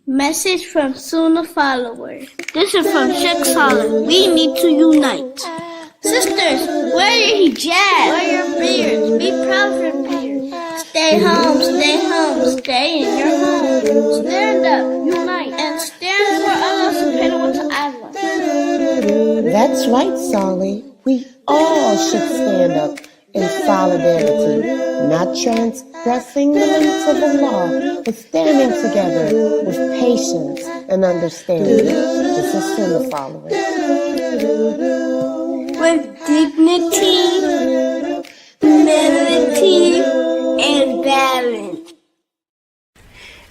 Message from Sunnahfollowers. This is from Sheikh Saleh. We need to unite. Sisters, wear your hijab, wear your beards, be proud of your beards. Stay home, stay in your home. Stand up, unite, and stand for Allah subhanahu wa ta'ala. That's right, Saleh. We all should stand up in solidarity, not transgressing the limits of the law, but standing together with patience and understanding. This is Sunnahfollowers. With dignity, humility, and balance.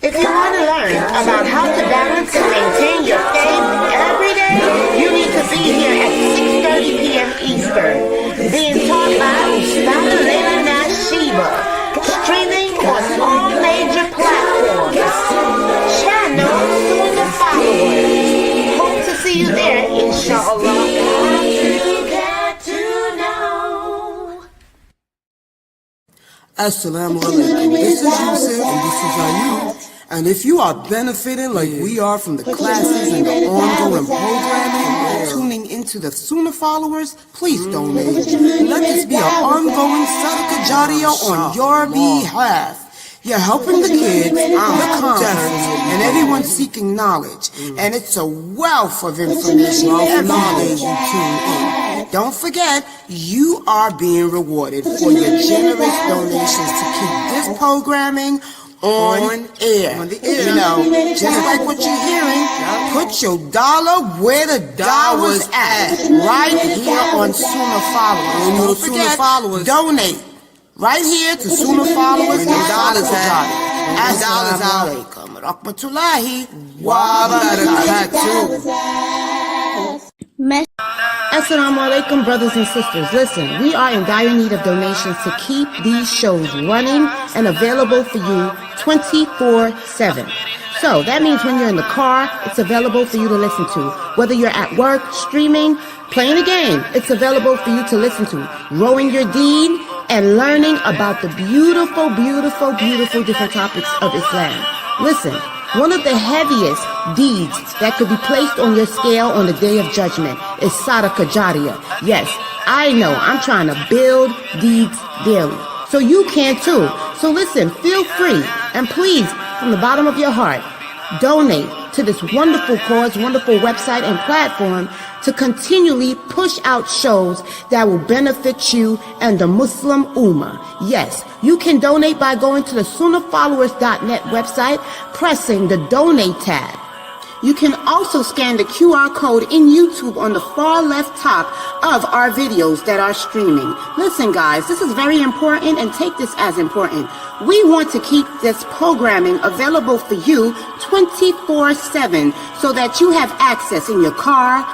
If you want to learn about how to balance and maintain your faith every day, you need to be here at 6:30 p.m. Eastern, being taught by Ustad Shiba, streaming on all major platforms. Channel Sunnahfollowers. Hope to see you there, inshallah. Assalamu alaikum. This is Yusuf and this is Ayub. And if you are benefiting like we are from the classes and the ongoing programming and tuning into the Sunnahfollowers, please donate. Let this be an ongoing sadaqah jariyah on your behalf. You're helping the kids, the converts, and everyone seeking knowledge. And it's a wealth of information every day you tune in. Don't forget, you are being rewarded for your generous donations to keep this programming on air. You know, just like what you're hearing, put your dollar where the dollar's at, right here on Sunnahfollowers. Don't forget, donate right here to Sunnahfollowers and dollars at. Assalamu alaikum rahmatullahi wa barakatuh. Assalamu alaikum, brothers and sisters. Listen, we are in dire need of donations to keep these shows running and available for you 24/7. So that means when you're in the car, it's available for you to listen to. Whether you're at work, streaming, playing a game, it's available for you to listen to. Rowing your deed and learning about the beautiful, beautiful, beautiful different topics of Islam. Listen, one of the heaviest deeds that could be placed on your scale on the Day of Judgment is sadaqah jariyah. Yes, I know, I'm trying to build deeds daily. So you can too. So listen, feel free, and please, from the bottom of your heart, donate to this wonderful cause, wonderful website and platform to continually push out shows that will benefit you and the Muslim Ummah. Yes, you can donate by going to the Sunnahfollowers.net website, pressing the donate tab. You can also scan the QR code in YouTube on the far left top of our videos that are streaming. Listen guys, this is very important, and take this as important. We want to keep this programming available for you 24/7 so that you have access in your car,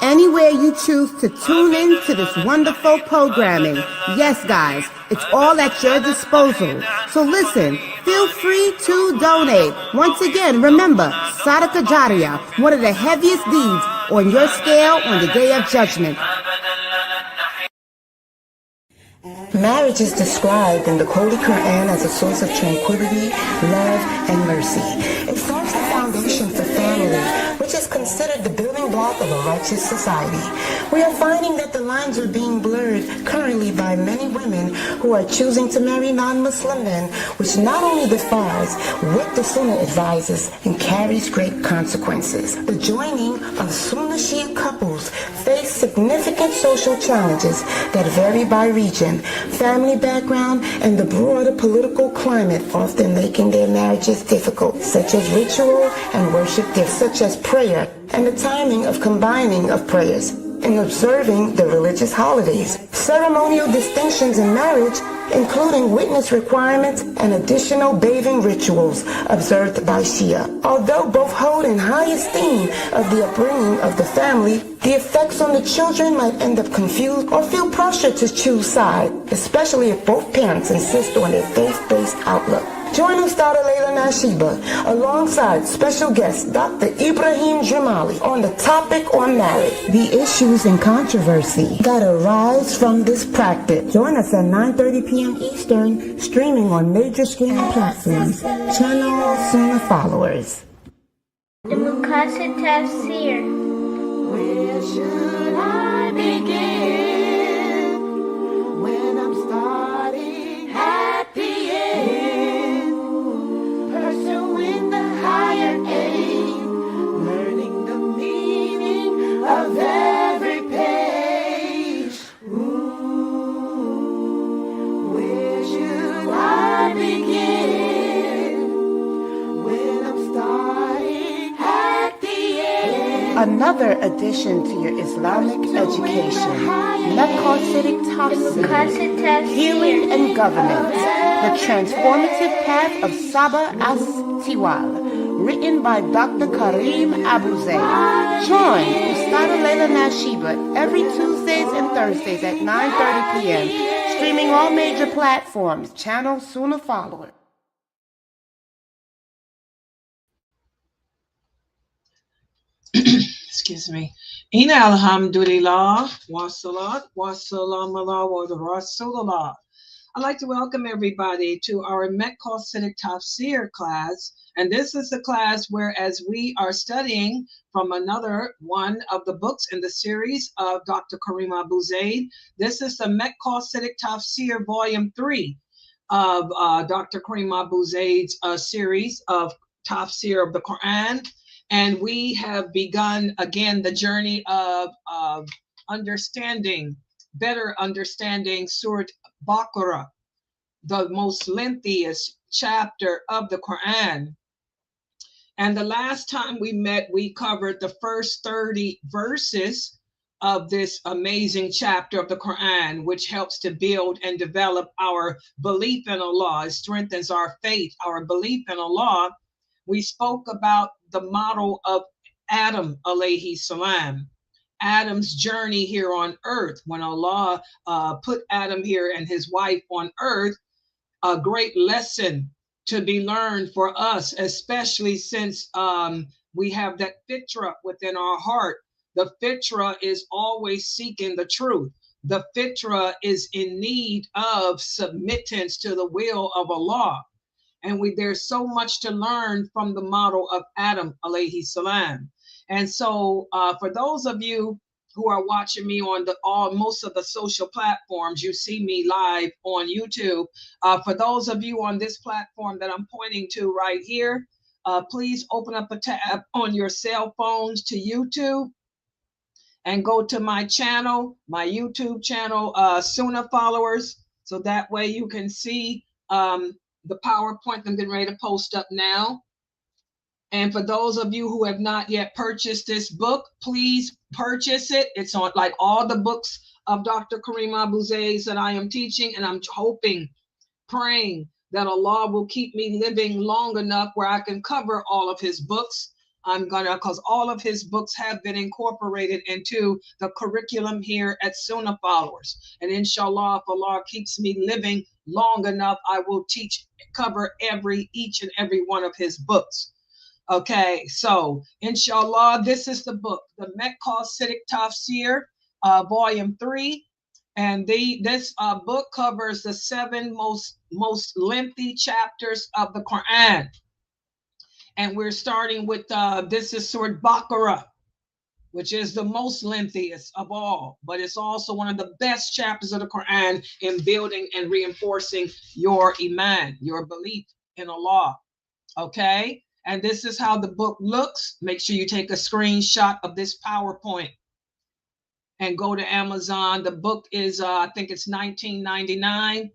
anywhere you choose to tune in to this wonderful programming. Yes, guys, it's all at your disposal. So listen, feel free to donate. Once again, remember, sadaqah jariyah, one of the heaviest deeds on your scale on the Day of Judgment. Marriage is described in the Holy Qur'an as a source of tranquility, love, and mercy. It forms the foundation for family, which is considered the building block of a righteous society. We are finding that the lines are being blurred currently by many women who are choosing to marry non-Muslim men, which not only defies what the Sunnah advises and carries great consequences. The joining of Sunnah Shia couples face significant social challenges that vary by region, family background, and the broader political climate, often making their marriages difficult, such as ritual and worship gifts, such as prayer, and the timing of combining of prayers, and observing the religious holidays. Ceremonial distinctions in marriage, including witness requirements and additional bathing rituals observed by Shia. Although both hold in high esteem of the upbringing of the family, the effects on the children might end up confused or feel pressure to choose sides, especially if both parents insist on their faith-based outlook. Join Ustad Shiba alongside special guest Dr. Ibrahim Jamali on the topic on marriage, the issues and controversy that arise from this practice. Join us at 9:30 p.m. Eastern, streaming on major streaming platforms. Channel Sunnahfollowers. The Muqasid Tafsir. Where should I begin when I'm starting at the end? Pursuing the higher aim, learning the meaning of every page. Where should I begin when I'm starting at the end? Another addition to your Islamic education, Cautionary, Healing and Governance, The Transformative Path of Sabah As-Tiwal, written by Dr. Kareem Abu Zaid. Join Ustada Layla Nashiba every Tuesdays and Thursdays at 9:30 p.m., streaming all major platforms, channel Sunnahfollowers. Excuse me. Ina alhamdulillah, wa salat, wa salam ala wa rasulullah. I'd like to welcome everybody to our Cautionary Tafsir class. And this is the class where, as we are studying from another one of the books in the series of Dr. Kareem Abu Zaid, this is the Cautionary Tafsir Volume 3 of Dr. Kareem Abu Zaid's series of Tafsir of the Qur'an. And we have begun again the journey of better understanding Surat al-Baqarah, the most lengthiest chapter of the Qur'an. And the last time we met, we covered the first 30 verses of this amazing chapter of the Qur'an, which helps to build and develop our belief in Allah. It strengthens our faith, our belief in Allah. We spoke about the model of Adam alayhi salam, Adam's journey here on earth. When Allah put Adam here and his wife on earth, a great lesson to be learned for us, especially since we have that fitra within our heart. The fitra is always seeking the truth. The fitra is in need of submittance to the will of Allah. And there's so much to learn from the model of Adam alayhi salam. And so for those of you who are watching me on most of the social platforms, you see me live on YouTube. For those of you on this platform that I'm pointing to right here, please open up a tab on your cell phones to YouTube and go to my channel, my YouTube channel, Sunnahfollowers. So that way you can see the PowerPoint I'm getting ready to post up now. And for those of you who have not yet purchased this book, please purchase it. It's on like all the books of Dr. Kareem Abu Zaid that I am teaching. And I'm hoping, praying that Allah will keep me living long enough where I can cover all of his books. Because all of his books have been incorporated into the curriculum here at Sunnahfollowers. And inshallah, if Allah keeps me living long enough, I will cover each and every one of his books. Okay, so inshallah, this is the book, the Cautionary Tafsir, Volume 3. And this book covers the 7 most lengthy chapters of the Qur'an. And we're starting with, this is Surat al-Baqarah, which is the most lengthiest of all, but it's also one of the best chapters of the Qur'an in building and reinforcing your iman, your belief in Allah, okay? And this is how the book looks. Make sure you take a screenshot of this PowerPoint and go to Amazon. The book is, I think it's $19.99,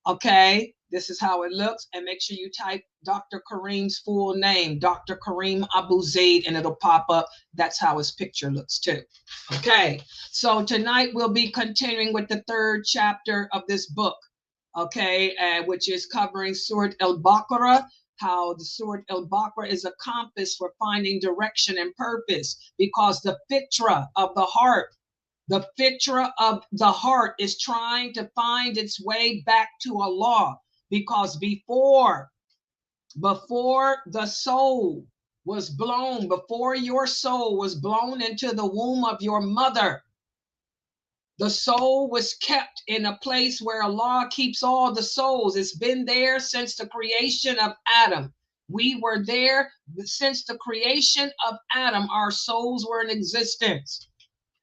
okay? This is how it looks. And make sure you type Dr. Kareem's full name, Dr. Kareem Abu Zaid, and it'll pop up. That's how his picture looks too. Okay, so tonight we'll be continuing with the 3rd chapter of this book, okay, which is covering Surat al-Baqarah, how the Surat al-Baqarah is a compass for finding direction and purpose, because the fitra of the heart, is trying to find its way back to Allah. Because before the soul was blown, before your soul was blown into the womb of your mother, the soul was kept in a place where Allah keeps all the souls. It's been there since the creation of Adam. We were there since the creation of Adam. Our souls were in existence,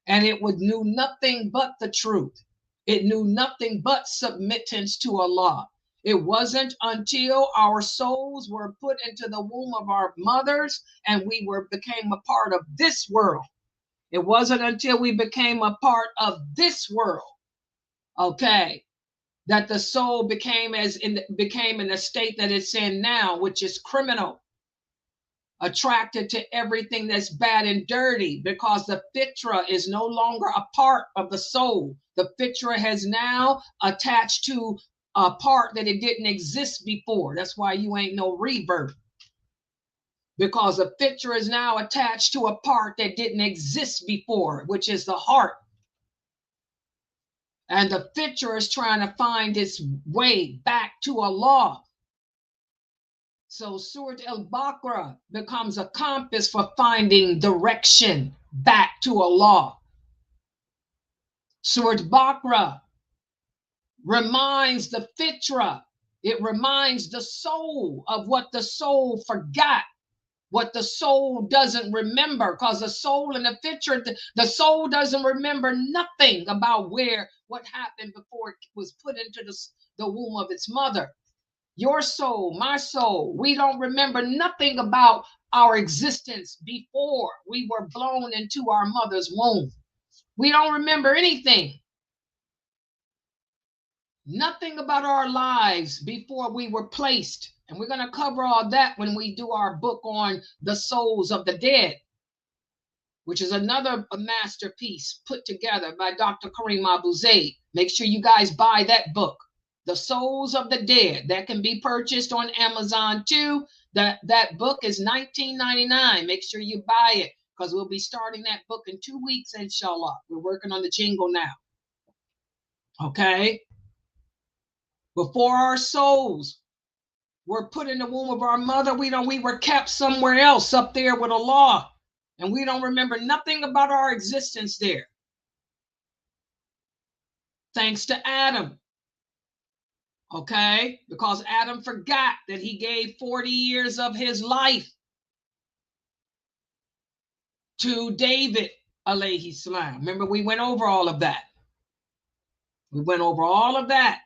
and it knew nothing but the truth. It knew nothing but submittance to Allah. It wasn't until our souls were put into the womb of our mothers and we became a part of this world. It wasn't until we became a part of this world, okay, that the soul became in the state that it's in now, which is criminal, attracted to everything that's bad and dirty, because the fitra is no longer a part of the soul. The fitra has now attached to a part that it didn't exist before. That's why you ain't no rebirth, because the fitra is now attached to a part that didn't exist before, which is the heart. And the fitra is trying to find its way back to Allah. So Surat al-Baqarah becomes a compass for finding direction back to Allah. Surat al-Baqarah reminds the fitra, it reminds the soul of what the soul forgot, what the soul doesn't remember, because the soul and the fitra, the soul doesn't remember nothing about what happened before it was put into the womb of its mother. Your soul, my soul, we don't remember nothing about our existence before we were blown into our mother's womb. We don't remember anything. Nothing about our lives before we were placed. And we're going to cover all that when we do our book on the souls of the dead, which is another masterpiece put together by Dr. Kareem Abu Zaid. Make sure you guys buy that book, The Souls of the Dead. That can be purchased on Amazon too. That book is $19.99. Make sure you buy it, because we'll be starting that book in 2 weeks, inshallah. We're working on the jingle now. Okay? Before our souls were put in the womb of our mother, we were kept somewhere else up there with Allah. And we don't remember nothing about our existence there. Thanks to Adam. Okay? Because Adam forgot that he gave 40 years of his life to David, alayhi salam. Remember, we went over all of that. We went over all of that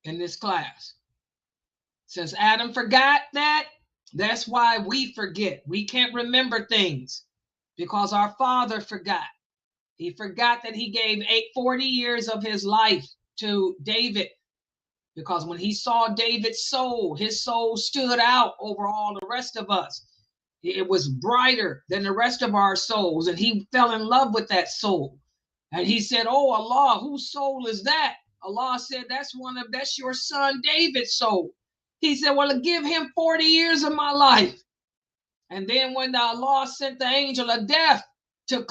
in this class. Since Adam forgot that, that's why we forget. We can't remember things, because our father forgot. He forgot that he gave 40 years of his life to David, because when he saw David's soul, his soul stood out over all the rest of us. It was brighter than the rest of our souls, and he fell in love with that soul. And he said, "Oh Allah, whose soul is that?" Allah said, that's your son David's soul. He said, "Well, give him 40 years of my life." And then when Allah sent the angel of death to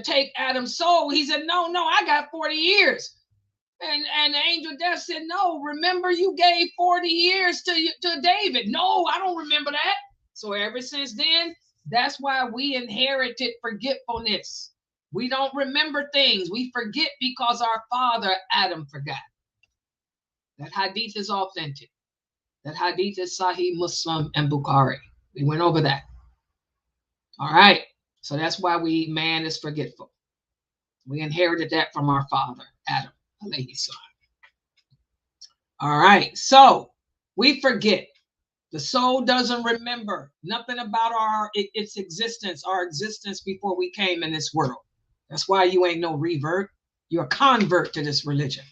take Adam's soul, he said, no, I got 40 years. And the angel of death said, "No, remember you gave 40 years to David." "No, I don't remember that." So ever since then, that's why we inherited forgetfulness. We don't remember things. We forget because our father Adam forgot. That hadith is authentic. That hadith is Sahih Muslim and Bukhari. We went over that. All right. So that's why man is forgetful. We inherited that from our father, Adam, alayhi salam. All right. So we forget. The soul doesn't remember nothing about its existence, our existence before we came in this world. That's why you ain't no revert. You're a convert to this religion.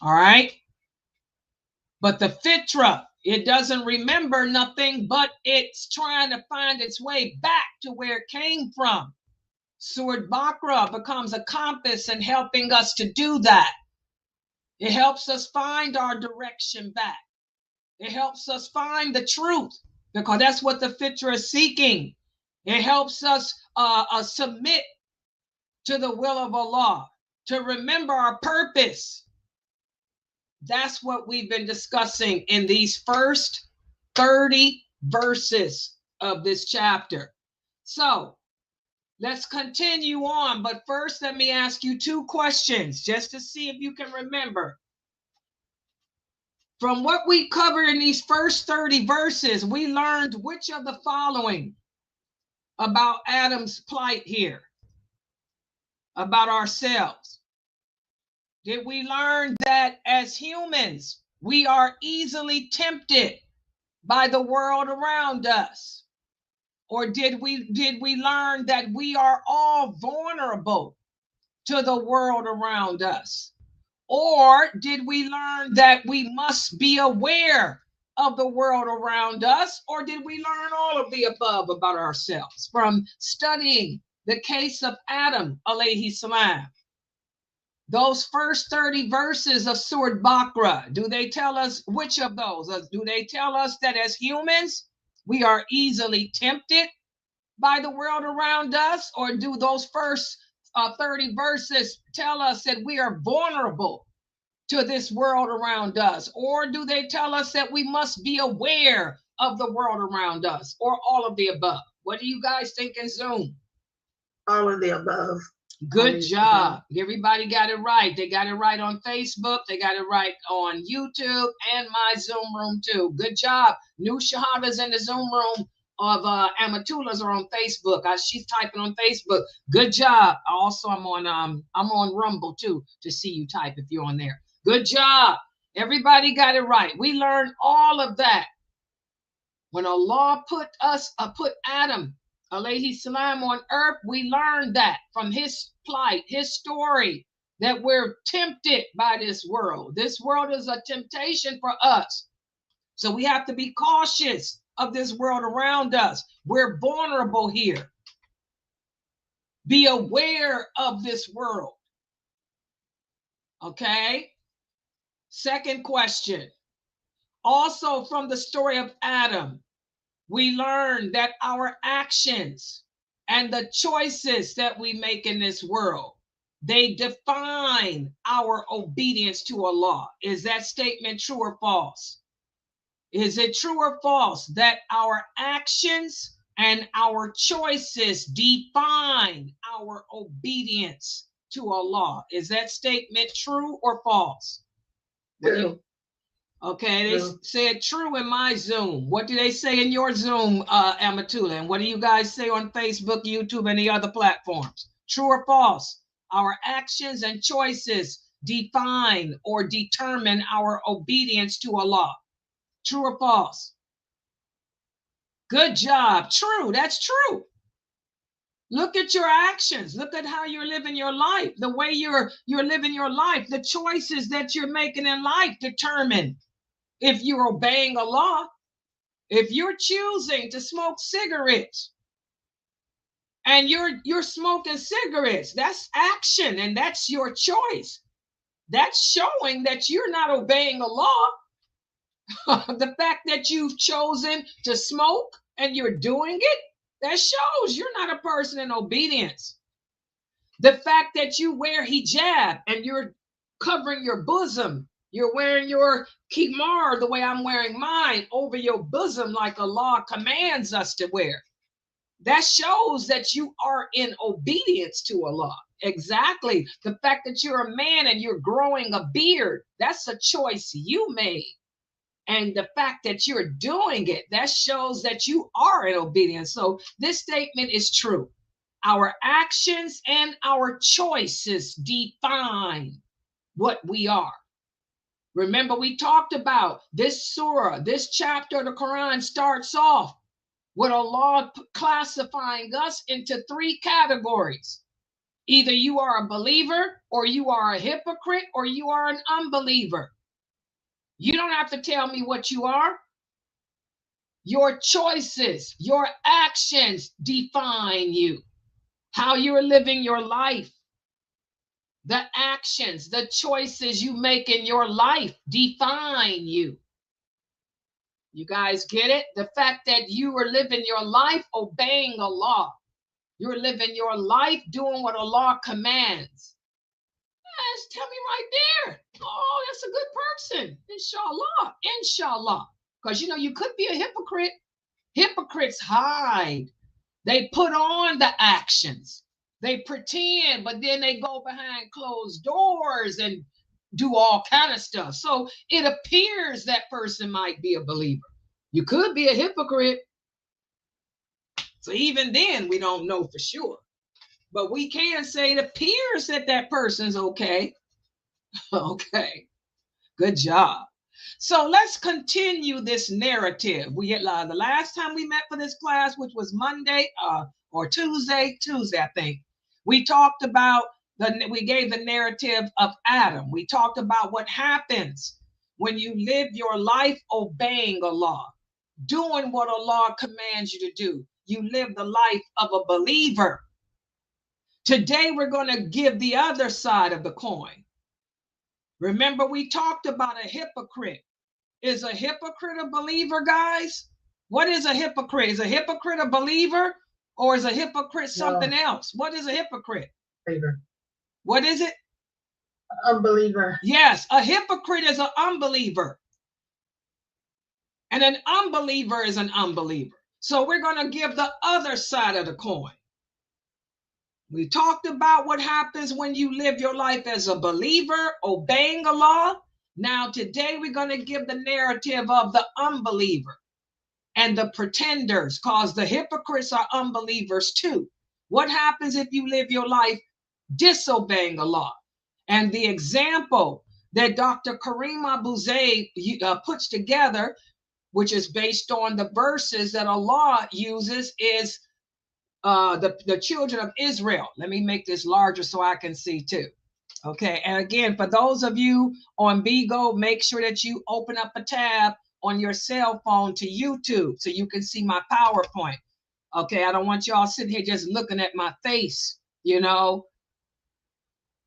All right. But the fitra, it doesn't remember nothing, but it's trying to find its way back to where it came from. Surat Baqarah becomes a compass in helping us to do that. It helps us find our direction back. It helps us find the truth, because that's what the fitra is seeking. It helps us submit to the will of Allah, to remember our purpose. That's what we've been discussing in these first 30 verses of this chapter. So let's continue on. But first, let me ask you 2 questions just to see if you can remember. From what we covered in these first 30 verses, we learned which of the following about Adam's plight here, about ourselves. Did we learn that as humans, we are easily tempted by the world around us? Or did we learn that we are all vulnerable to the world around us? Or did we learn that we must be aware of the world around us? Or did we learn all of the above about ourselves from studying the case of Adam, alayhi salam? Those first 30 verses of Surat Baqarah, do they tell us which of those? Do they tell us that as humans, we are easily tempted by the world around us? Or do those first 30 verses tell us that we are vulnerable to this world around us? Or do they tell us that we must be aware of the world around us? Or all of the above? What do you guys think in Zoom? All of the above. Good job. Everybody got it right. They got it right on Facebook. They got it right on YouTube and my Zoom room too. Good job. New Shahadas in the Zoom room of Amatulas are on Facebook. She's typing on Facebook. Good job. Also, I'm on Rumble too to see you type if you're on there. Good job. Everybody got it right. We learned all of that when Allah put Adam alayhi salam on earth. We learned that from his plight, his story, that we're tempted by this world. This world is a temptation for us. So we have to be cautious of this world around us. We're vulnerable here. Be aware of this world. Okay? Second question. Also from the story of Adam, we learn that our actions and the choices that we make in this world, they define our obedience to Allah. Is that statement true or false? Is it true or false that our actions and our choices define our obedience to Allah? Is that statement true or false? True. Okay, they said true in my Zoom. What do they say in your Zoom, Amatullah? And what do you guys say on Facebook, YouTube, and the other platforms? True or false? Our actions and choices define or determine our obedience to Allah. True or false? Good job. True. That's true. Look at your actions. Look at how you're living your life. The way you're living your life, the choices that you're making in life determine if you're obeying Allah. If you're choosing to smoke cigarettes and you're smoking cigarettes, that's action and that's your choice. That's showing that you're not obeying Allah. The fact that you've chosen to smoke and you're doing it, that shows you're not a person in obedience. The fact that you wear hijab and you're covering your bosom, you're wearing your khimar the way I'm wearing mine over your bosom like Allah commands us to wear, that shows that you are in obedience to Allah. Exactly. The fact that you're a man and you're growing a beard, that's a choice you made. And the fact that you're doing it, that shows that you are in obedience. So this statement is true. Our actions and our choices define what we are. Remember, we talked about this surah, this chapter of the Quran starts off with Allah classifying us into three categories. Either you are a believer, or you are a hypocrite, or you are an unbeliever. You don't have to tell me what you are. Your choices, your actions define you. How you're living your life. The actions, the choices you make in your life define you. You guys get it? The fact that you are living your life obeying Allah. You're living your life doing what Allah commands. Yes, tell me right there. Oh, that's a good person. Inshallah. Inshallah. Because, you know, you could be a hypocrite. Hypocrites hide. They put on the actions. They pretend, but then they go behind closed doors and do all kind of stuff. So it appears that person might be a believer. You could be a hypocrite. So even then, we don't know for sure. But we can say it appears that that person's okay. Okay, good job. So let's continue this narrative. We had the last time we met for this class, which was Monday or Tuesday, I think. We talked about we gave the narrative of Adam. We talked about what happens when you live your life obeying Allah, doing what Allah commands you to do. You live the life of a believer. Today, we're going to give the other side of the coin. Remember, we talked about a hypocrite. Is a hypocrite a believer, guys? What is a hypocrite? Is a hypocrite a believer, or is a hypocrite something else? What is a hypocrite? Believer. What is it? Unbeliever. Yes, a hypocrite is an unbeliever. And an unbeliever is an unbeliever. So we're going to give the other side of the coin. We talked about what happens when you live your life as a believer, obeying Allah. Now, today we're going to give the narrative of the unbeliever and the pretenders, because the hypocrites are unbelievers too. What happens if you live your life disobeying Allah? And the example that Dr. Kareem Abu Zayd puts together, which is based on the verses that Allah uses, is the children of Israel. Let me make this larger so I can see too. Okay, and again, for those of you on Bigo, make sure that you open up a tab on your cell phone to YouTube so you can see my PowerPoint. Okay, I don't want y'all sitting here just looking at my face, you know.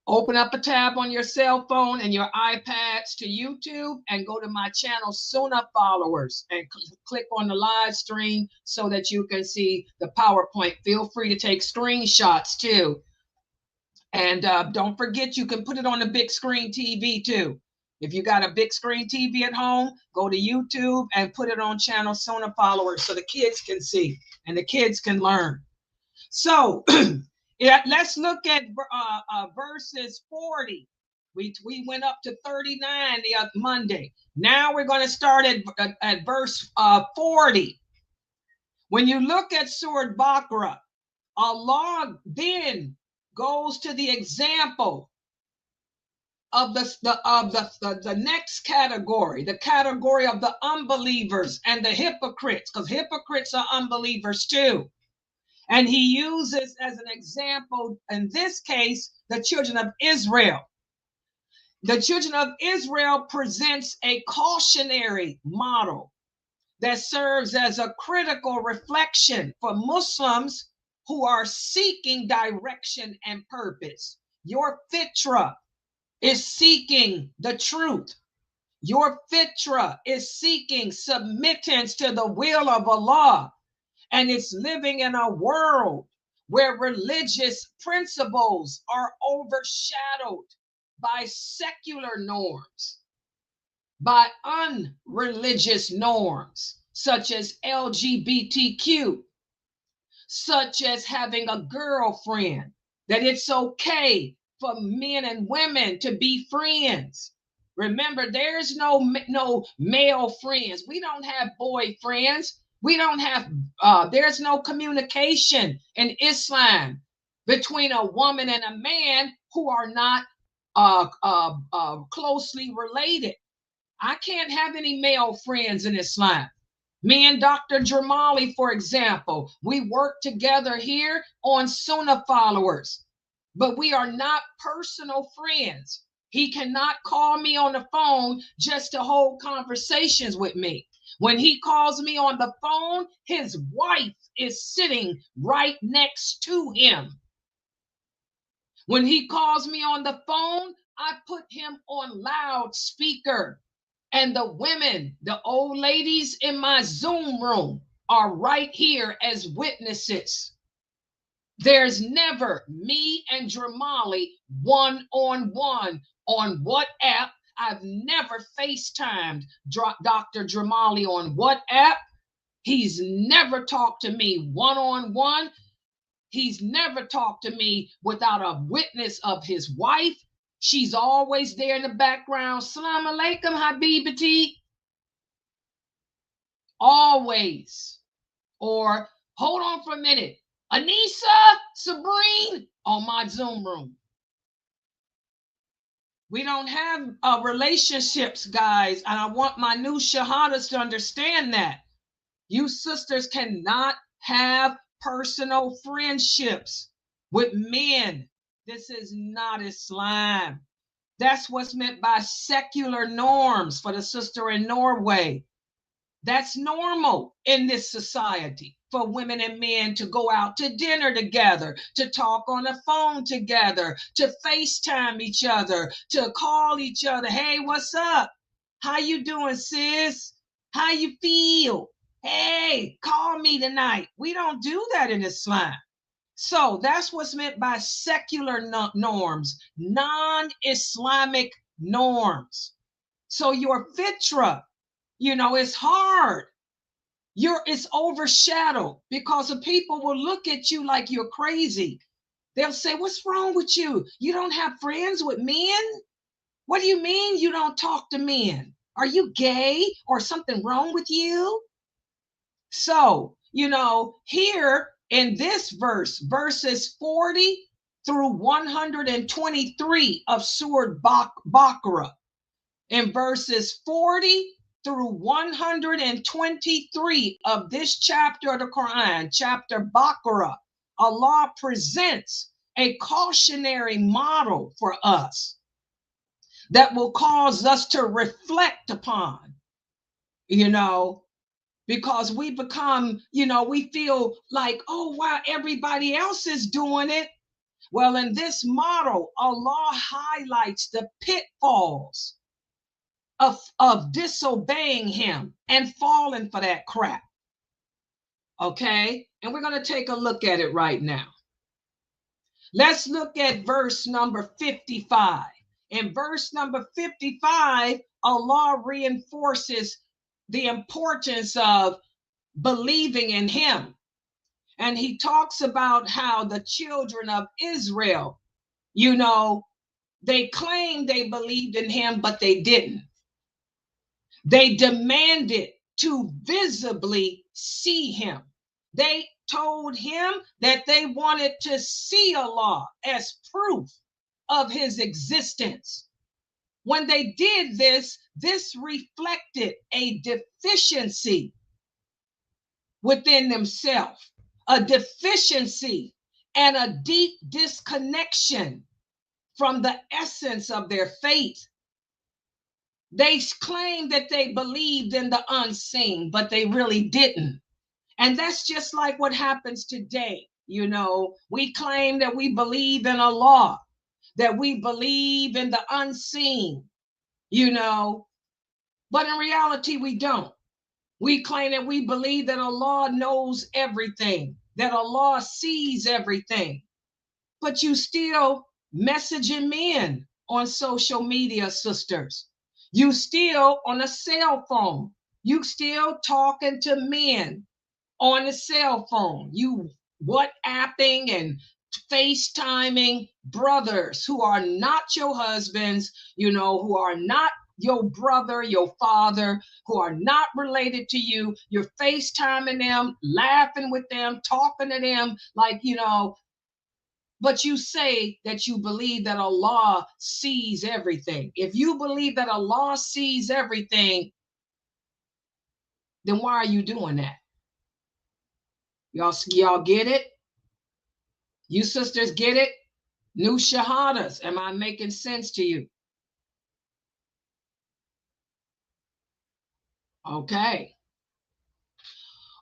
Open up a tab on your cell phone and your iPads to YouTube and go to my channel, Sunnahfollowers, and click on the live stream so that you can see the PowerPoint. Feel free to take screenshots too. And don't forget, you can put it on the big screen TV too. If you got a big screen TV at home, go to YouTube and put it on channel Sunnahfollowers so the kids can see and the kids can learn. So yeah, let's look at verses 40. We went up to 39 the other Monday. Now we're going to start at verse 40. When you look at Surat Baqarah, Allah then goes to the example of the next category, the category of the unbelievers and the hypocrites, because hypocrites are unbelievers too. And he uses as an example, in this case, the children of Israel. The children of Israel presents a cautionary model that serves as a critical reflection for Muslims who are seeking direction and purpose. Your fitra is seeking the truth. Your fitra is seeking submittance to the will of Allah. And it's living in a world where religious principles are overshadowed by secular norms, by unreligious norms, such as LGBTQ, such as having a girlfriend, that it's okay for men and women to be friends. Remember, there's no male friends. We don't have boyfriends. We don't have, there's no communication in Islam between a woman and a man who are not closely related. I can't have any male friends in Islam. Me and Dr. Jamali, for example, we work together here on Sunnahfollowers, but we are not personal friends. He cannot call me on the phone just to hold conversations with me. When he calls me on the phone, his wife is sitting right next to him. When he calls me on the phone, I put him on loudspeaker. And the women, the old ladies in my Zoom room are right here as witnesses. There's never me and Jamali one-on-one on WhatsApp. I've never FaceTimed Dr. Jamali on WhatsApp. He's never talked to me one-on-one. He's never talked to me without a witness of his wife. She's always there in the background. Salam alaikum, Habibati. Always. Or hold on for a minute. Anissa, Sabrine, on my Zoom room. We don't have relationships, guys. And I want my new shahadas to understand that. You sisters cannot have personal friendships with men. This is not Islam. That's what's meant by secular norms for the sister in Norway. That's normal in this society for women and men to go out to dinner together, to talk on the phone together, to FaceTime each other, to call each other. Hey, what's up? How you doing, sis? How you feel? Hey, call me tonight. We don't do that in Islam. So that's what's meant by secular norms, non-Islamic norms. So your fitra, it's hard. It's overshadowed because the people will look at you like you're crazy. They'll say, what's wrong with you? You don't have friends with men? What do you mean you don't talk to men? Are you gay or something wrong with you? So, here in this verse, verses 40 through 123 of Surat Baqarah, in verses 40 through 123 of this chapter of the Qur'an, chapter Baqarah, Allah presents a cautionary model for us that will cause us to reflect upon, because we become, we feel like, oh, wow, everybody else is doing it. Well, in this model, Allah highlights the pitfalls of disobeying him and falling for that crap. Okay? And we're going to take a look at it right now. Let's look at verse number 55. In verse number 55, Allah reinforces the importance of believing in him. And he talks about how the children of Israel, they claimed they believed in him, but they didn't. They demanded to visibly see him. They told him that they wanted to see Allah as proof of his existence. When they did this, this reflected a deficiency within themselves, a deficiency and a deep disconnection from the essence of their faith. They claimed that they believed in the unseen, but they really didn't. And that's just like what happens today. We claim that we believe in Allah, that we believe in the unseen, but in reality, we don't. We claim that we believe that Allah knows everything, that Allah sees everything, but you still messaging men on social media, sisters. You still on a cell phone. You still talking to men on a cell phone. You WhatsApping and FaceTiming brothers who are not your husbands, who are not your brother, your father, who are not related to you. You're FaceTiming them, laughing with them, talking to them like, but you say that you believe that Allah sees everything. If you believe that Allah sees everything, then why are you doing that? Y'all get it? You sisters get it? New shahadas. Am I making sense to you? Okay.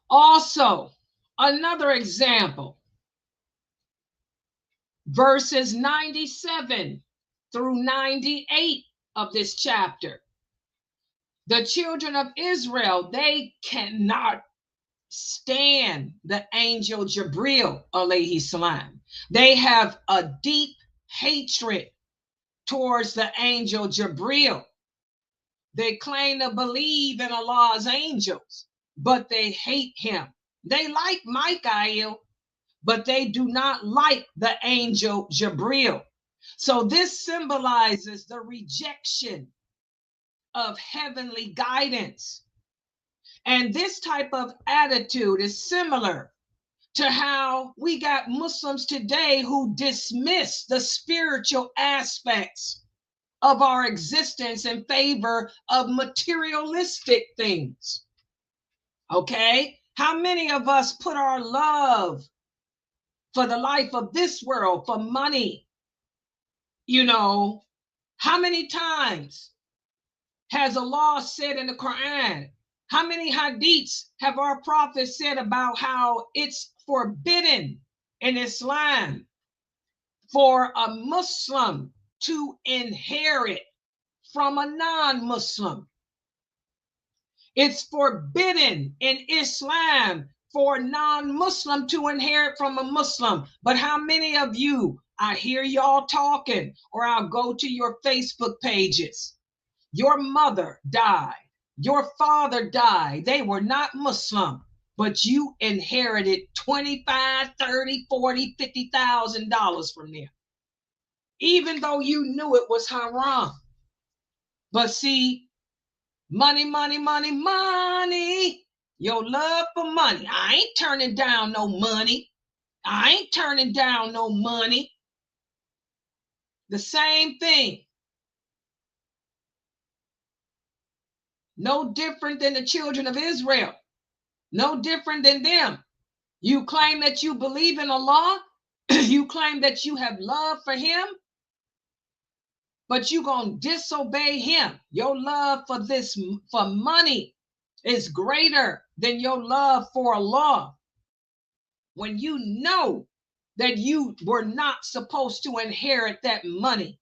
Also, another example. Verses 97 through 98 of this chapter. The children of Israel, they cannot stand the angel Jibril, alayhi salam. They have a deep hatred towards the angel Jibril. They claim to believe in Allah's angels, but they hate him. They like Michael, but they do not like the angel Jibril. So this symbolizes the rejection of heavenly guidance. And this type of attitude is similar to how we got Muslims today who dismiss the spiritual aspects of our existence in favor of materialistic things. Okay? How many of us put our love for the life of this world, for money? You know, how many times has Allah said in the Qur'an? How many hadiths have our prophet said about how it's forbidden in Islam for a Muslim to inherit from a non-Muslim? It's forbidden in Islam for a non-Muslim to inherit from a Muslim. But how many of you, I hear y'all talking, or I'll go to your Facebook pages. Your mother died. Your father died. They were not Muslim, but you inherited $25, $30, $40, $50,000 from them, even though you knew it was haram. But see, money, money, money, money. Your love for money. I ain't turning down no money. I ain't turning down no money. The same thing. No different than the children of Israel. No different than them. You claim that you believe in Allah. You claim that you have love for him. But you're going to disobey him. Your love for money is greater than your love for Allah. When you know that you were not supposed to inherit that money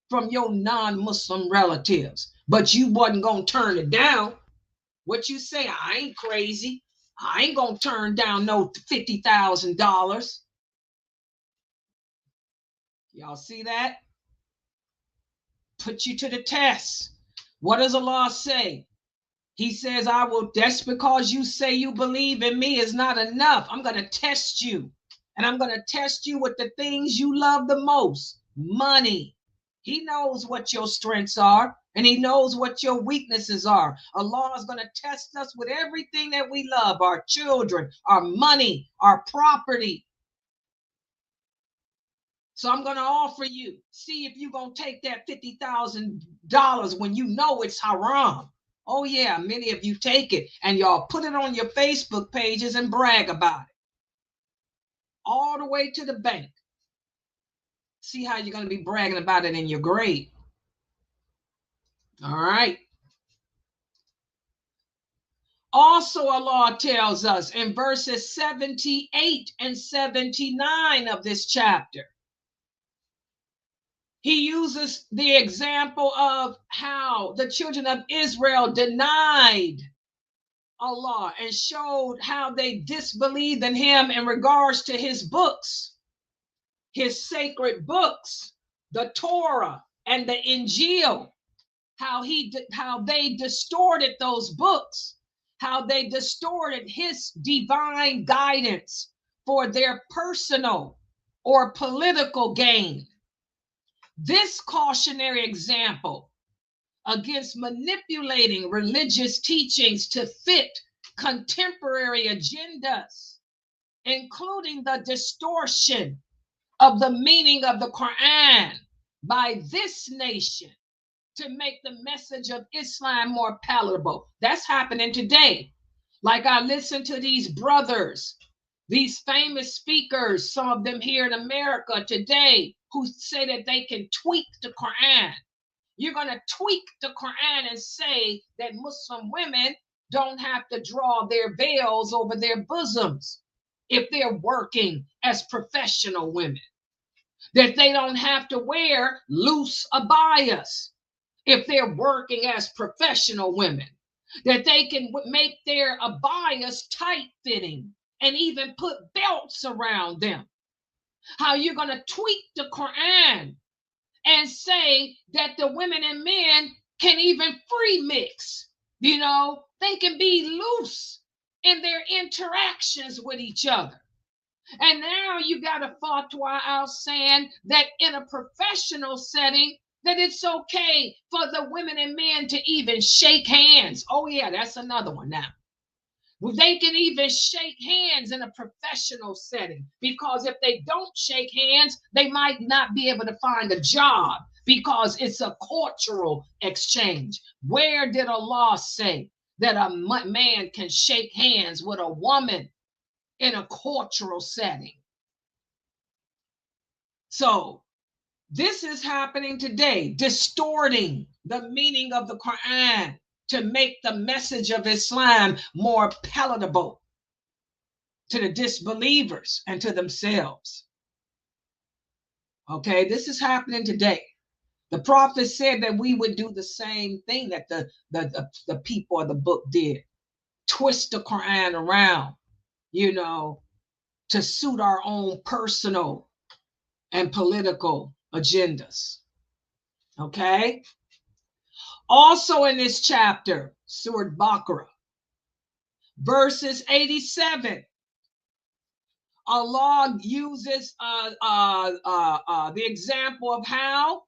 from your non-Muslim relatives, but you wasn't going to turn it down. What you say? I ain't crazy. I ain't going to turn down no $50,000. Y'all see that? Put you to the test. What does Allah say? He says, that's because you say you believe in me is not enough. I'm going to test you. And I'm going to test you with the things you love the most. Money. He knows what your strengths are, and he knows what your weaknesses are. Allah is going to test us with everything that we love, our children, our money, our property. So I'm going to offer you, see if you're going to take that $50,000 when you know it's haram. Oh yeah, many of you take it and y'all put it on your Facebook pages and brag about it. All the way to the bank. See how you're going to be bragging about it in your grave. All right. Also, Allah tells us in verses 78 and 79 of this chapter, he uses the example of how the children of Israel denied Allah and showed how they disbelieved in him in regards to his books, his sacred books, the Torah and the Injil, how they distorted those books, how they distorted his divine guidance for their personal or political gain. This cautionary example against manipulating religious teachings to fit contemporary agendas, including the distortion of the meaning of the Qur'an by this nation to make the message of Islam more palatable. That's happening today. Like I listen to these brothers, these famous speakers, some of them here in America today, who say that they can tweak the Qur'an. You're going to tweak the Qur'an and say that Muslim women don't have to draw their veils over their bosoms if they're working as professional women, that they don't have to wear loose abayas if they're working as professional women, that they can make their abayas tight-fitting and even put belts around them. How you're going to tweak the Qur'an and say that the women and men can even free mix. You know, they can be loose in their interactions with each other. And now you got a fatwa out saying that in a professional setting, that it's okay for the women and men to even shake hands. Oh yeah, that's another one now. They can even shake hands in a professional setting, because if they don't shake hands, they might not be able to find a job, because it's a cultural exchange. Where did Allah say that a man can shake hands with a woman in a cultural setting? So this is happening today, distorting the meaning of the Qur'an to make the message of Islam more palatable to the disbelievers and to themselves. Okay, this is happening today. The prophet said that we would do the same thing that the people of the book did. Twist the Qur'an around, to suit our own personal and political agendas. Okay? Also in this chapter, Surat Baqarah, verses 87, Allah uses the example of how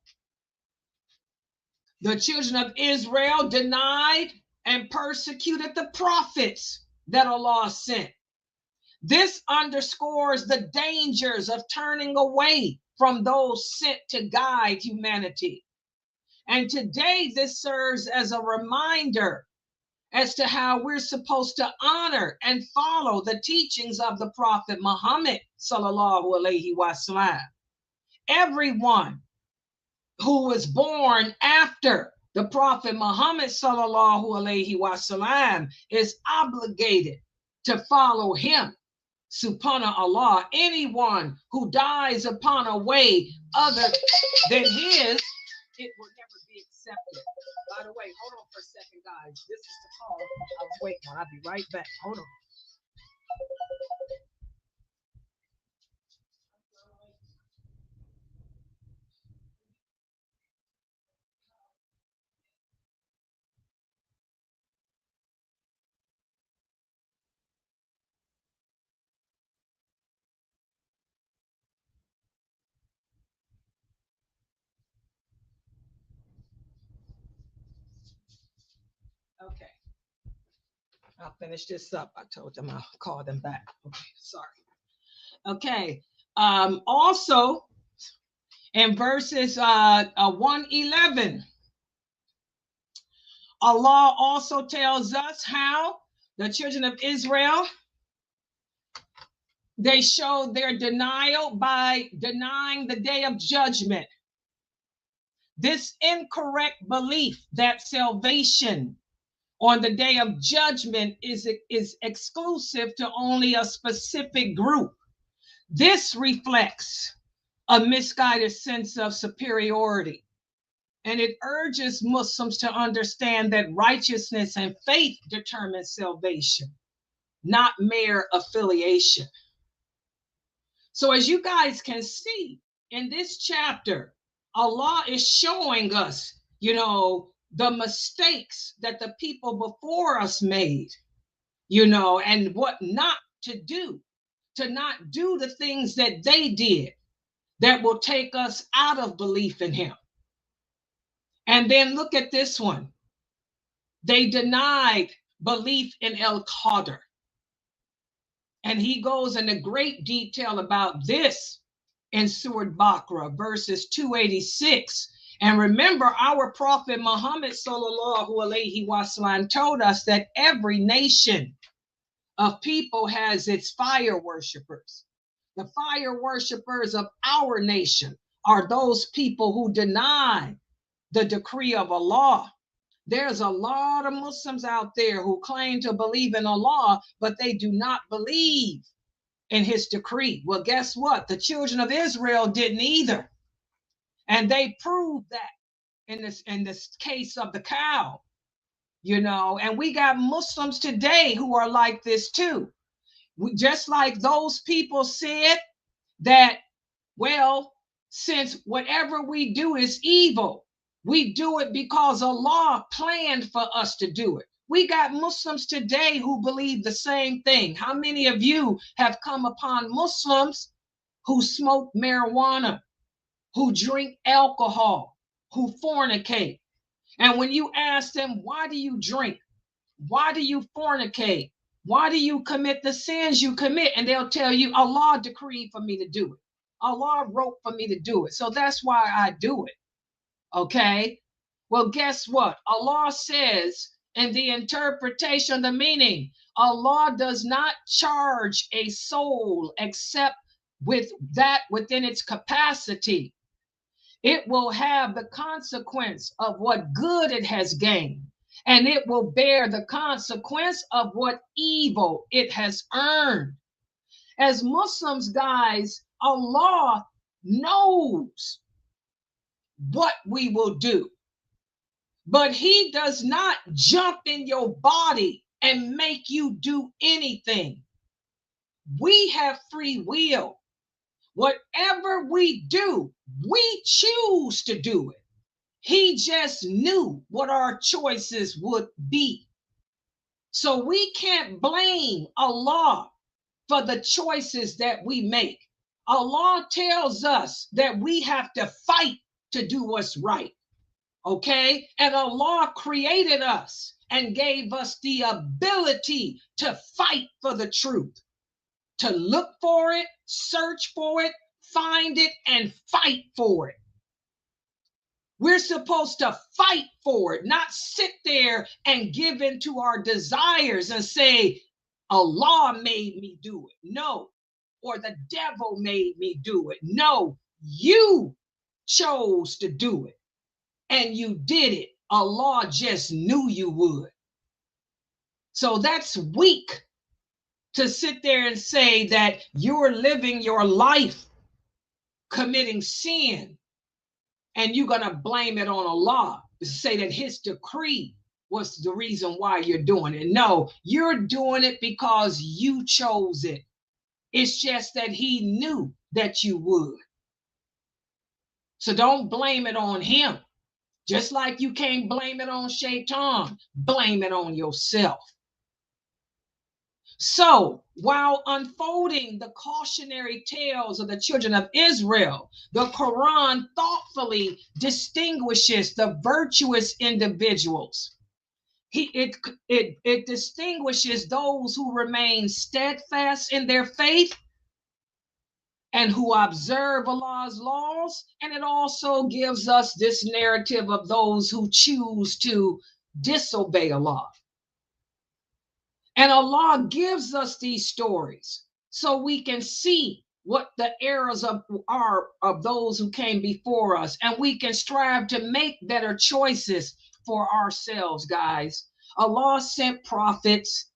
the children of Israel denied and persecuted the prophets that Allah sent. This underscores the dangers of turning away from those sent to guide humanity. And today this serves as a reminder as to how we're supposed to honor and follow the teachings of the Prophet Muhammad sallallahu alaihi wasallam. Everyone who was born after the Prophet Muhammad sallallahu alaihi wasallam is obligated to follow him. Subhanallah, anyone who dies upon a way other than his, it will never be accepted. By the way, hold on for a second, guys. This is the call I was waiting on. I'll be right back. Hold on. Okay. I'll finish this up. I told them I'll call them back. Okay, sorry. Okay. Also, in verses 111, Allah also tells us how the children of Israel, they showed their denial by denying the day of judgment. This incorrect belief that salvation on the day of judgment is exclusive to only a specific group. This reflects a misguided sense of superiority, and it urges Muslims to understand that righteousness and faith determine salvation, not mere affiliation. So as you guys can see in this chapter, Allah is showing us, the mistakes that the people before us made, and what not to not do the things that they did that will take us out of belief in him. And then look at this one. They denied belief in al-Qadr. And he goes into great detail about this in Surat Baqarah, verses 286. And remember, our Prophet Muhammad sallallahu alaihi wasallam told us that every nation of people has its fire worshipers. The fire worshipers of our nation are those people who deny the decree of Allah. There's a lot of Muslims out there who claim to believe in Allah, but they do not believe in his decree. Well, guess what? The children of Israel didn't either. And they proved that in this case of the cow, and we got Muslims today who are like this too. Just like those people said that, well, since whatever we do is evil, we do it because Allah planned for us to do it. We got Muslims today who believe the same thing. How many of you have come upon Muslims who smoke marijuana, who drink alcohol, who fornicate? And when you ask them, why do you drink? Why do you fornicate? Why do you commit the sins you commit? And they'll tell you, Allah decreed for me to do it. Allah wrote for me to do it. So that's why I do it. Okay? Well, guess what? Allah says in the interpretation, the meaning, Allah does not charge a soul except with that within its capacity. It will have the consequence of what good it has gained, and it will bear the consequence of what evil it has earned. As Muslims, guys, Allah knows what we will do, but He does not jump in your body and make you do anything. We have free will. Whatever we do, we choose to do it. He just knew what our choices would be. So we can't blame Allah for the choices that we make. Allah tells us that we have to fight to do what's right. Okay? And Allah created us and gave us the ability to fight for the truth, to look for it, search for it, find it, and fight for it. We're supposed to fight for it, not sit there and give in to our desires and say, Allah made me do it. No. Or the devil made me do it. No, you chose to do it. And you did it. Allah just knew you would. So that's weak to sit there and say that you're living your life committing sin and you're going to blame it on Allah, to say that His decree was the reason why you're doing it. No, you're doing it because you chose it. It's just that He knew that you would. So don't blame it on Him. Just like you can't blame it on Shaitan, blame it on yourself. So while unfolding the cautionary tales of the children of Israel, the Quran thoughtfully distinguishes the virtuous individuals. It distinguishes those who remain steadfast in their faith and who observe Allah's laws. And it also gives us this narrative of those who choose to disobey Allah. And Allah gives us these stories so we can see what the errors are of those who came before us, and we can strive to make better choices for ourselves, guys. Allah sent prophets.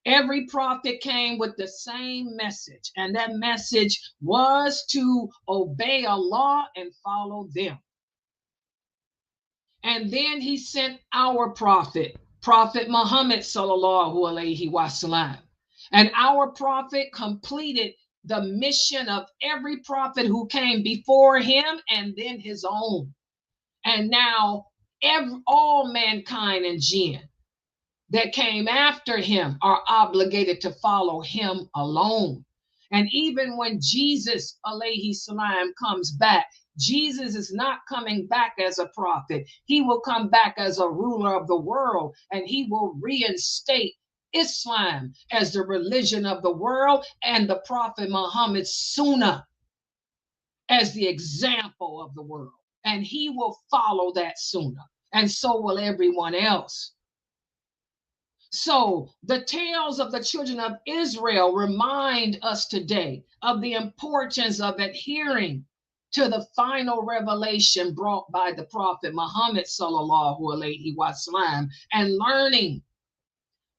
Every prophet came with the same message, and that message was to obey Allah and follow them. And then He sent our prophet, Prophet Muhammad sallallahu alaihi wasallam. And our prophet completed the mission of every prophet who came before him and then his own. And now all mankind and jinn that came after him are obligated to follow him alone. And even when Jesus alayhi salam comes back, Jesus is not coming back as a prophet. He will come back as a ruler of the world, and He will reinstate Islam as the religion of the world and the Prophet Muhammad's Sunnah as the example of the world. And He will follow that Sunnah, and so will everyone else. So the tales of the children of Israel remind us today of the importance of adhering to the final revelation brought by the Prophet Muhammad sallallahu alaihi wasallam, and learning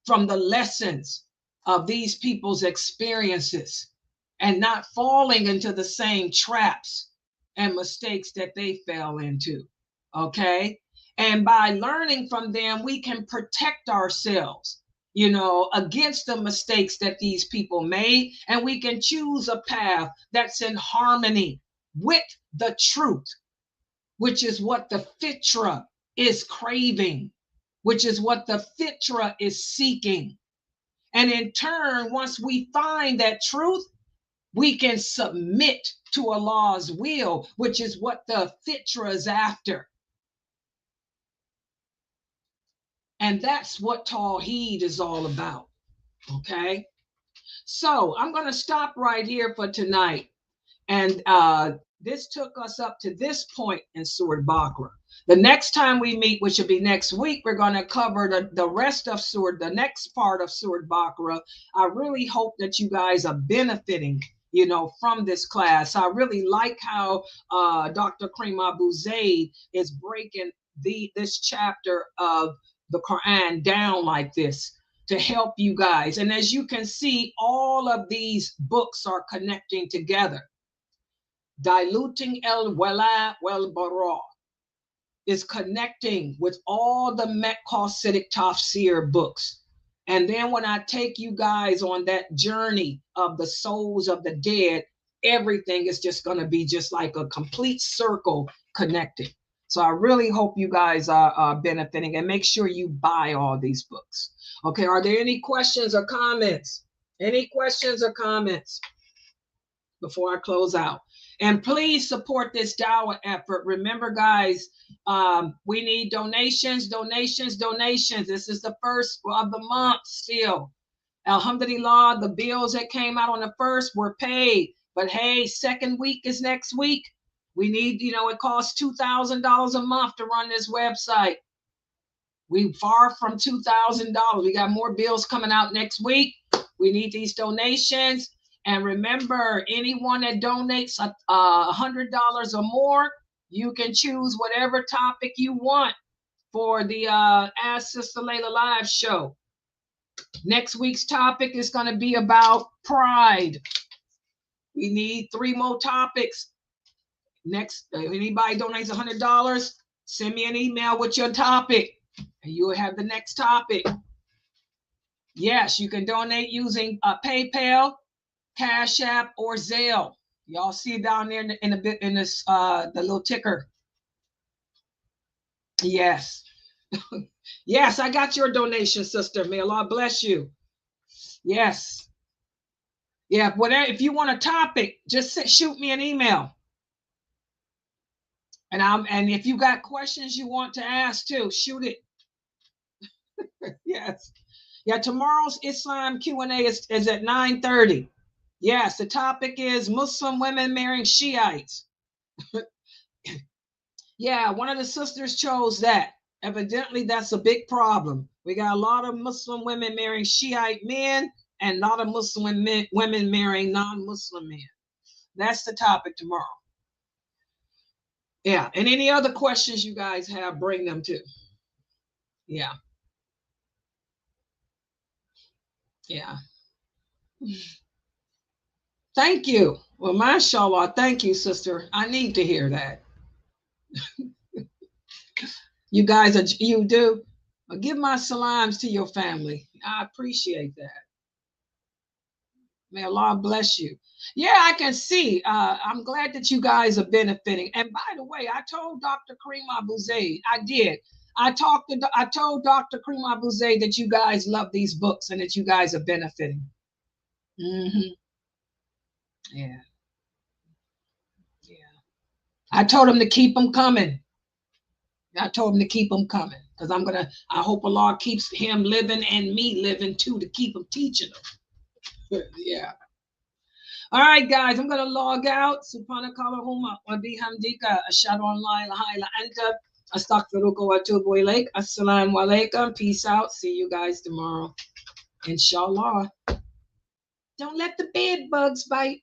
from the lessons of these people's experiences and not falling into the same traps and mistakes that they fell into. Okay? And by learning from them, we can protect ourselves, against the mistakes that these people made, and we can choose a path that's in harmony with the truth, which is what the fitra is craving. which is what the fitra is seeking. And in turn, once we find that truth, we can submit to Allah's will, which is what the fitra is after. And that's what Tawheed is all about. Okay? So I'm going to stop right here for tonight. And this took us up to this point in Surat Baqarah. The next time we meet, which will be next week, we're going to cover the rest of Surat, the next part of Surat Baqarah. I really hope that you guys are benefiting, from this class. I really like how Dr. Kareem Abu Zaid is breaking this chapter of the Qur'an down like this to help you guys. And as you can see, all of these books are connecting together. Diluting al-Wala wal-Bara is connecting with all the Qasidic Tafsir books. And then when I take you guys on that journey of the souls of the dead, everything is just going to be just like a complete circle connected. So I really hope you guys are benefiting, and make sure you buy all these books. Okay, are there any questions or comments? Any questions or comments before I close out? And please support this dawah effort. Remember, guys, we need donations. This is the first of the month still. Alhamdulillah, the bills that came out on the first were paid. But hey, second week is next week. We need, it costs $2,000 a month to run this website. We far from $2,000. We got more bills coming out next week. We need these donations. And remember, anyone that donates $100 or more, you can choose whatever topic you want for the Ask Sister Layla Live show. Next week's topic is going to be about pride. We need 3 more topics. Next, anybody donates $100, send me an email with your topic, and you'll have the next topic. Yes, you can donate using PayPal, Cash App, or Zelle. Y'all see it down there in this the little ticker. Yes. Yes, I got your donation, sister. May Allah bless you. Yes. Yeah, whatever. If you want a topic, just shoot me an email. And if you got questions you want to ask too, shoot it. Yes. Yeah, tomorrow's Islam Q&A is at 9:30. Yes, the topic is Muslim women marrying Shiites. Yeah, one of the sisters chose that. Evidently, that's a big problem. We got a lot of Muslim women marrying Shiite men and a lot of Muslim women marrying non-Muslim men. That's the topic tomorrow. Yeah, and any other questions you guys have, bring them too. Yeah. Yeah. Thank you. Well, mashallah, thank you, sister. I need to hear that. You guys, you do. Give my salams to your family. I appreciate that. May Allah bless you. Yeah, I can see. I'm glad that you guys are benefiting. And by the way, I told Dr. Kareem Abu Zaid, I did. I told Dr. Kareem Abu Zaid that you guys love these books and that you guys are benefiting. Mm-hmm. Yeah. Yeah. I told him to keep them coming. I told him to keep them coming because I hope Allah keeps him living and me living too to keep him teaching them. Yeah. All right, guys, I'm going to log out. Subhanakallahumma wa bihamdika ashhadu an la ilaha illa anta astaghfiruka wa atubu ilaik. Assalamu alaikum. Peace out. See you guys tomorrow. Inshallah. Don't let the bed bugs bite.